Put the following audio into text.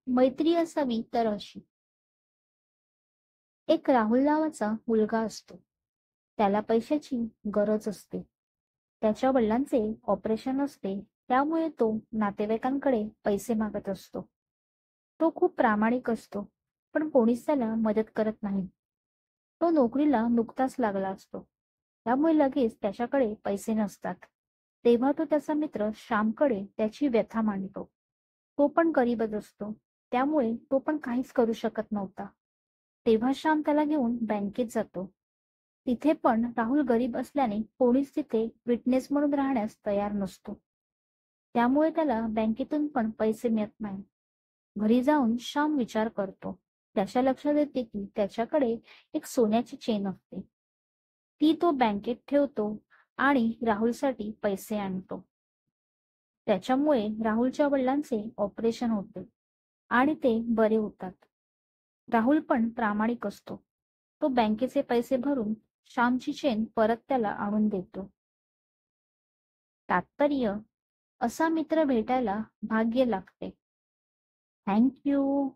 मैत्री असावी तर अशी. एक राहुल नावाचा मुलगा असतो. त्याला पैशाची गरज असते. त्याच्या वडिलांचे ऑपरेशन असते, त्यामुळे तो नातेवाईकांकडे पैसे मागत असतो. तो खूप प्रामाणिक असतो, पण कोणीच त्याला मदत करत नाही. तो नोकरीला नुकताच लागला असतो, त्यामुळे लगेच त्याच्याकडे पैसे नसतात. तेव्हा तो त्याचा मित्र श्यामकडे त्याची व्यथा मांडतो. तो पण गरीबच असतो, त्यामुळे तो पण काहीच करू शकत नव्हता. तेव्हा श्याम त्याला घेऊन बँकेत जातो. तिथे पण राहुल गरीब असल्याने कोणीच तिथे विटनेस म्हणून राहण्यास तयार नसतो. त्यामुळे त्याला बँकेतून पण पैसे मिळत नाही. घरी जाऊन श्याम विचार करतो. त्याच्या लक्षात येते की त्याच्याकडे एक सोन्याची चेन असते. ती तो बँकेत ठेवतो आणि राहुलसाठी पैसे आणतो. त्याच्यामुळे राहुलच्या वडिलांचे ऑपरेशन होते आणि ते बरे होतात. राहुल पण प्रामाणिक असतो. तो बँकेचे पैसे भरून श्यामची चेन परत त्याला आणून देतो. तात्पर्य: असा मित्र भेटायला भाग्य लागते. Thank you.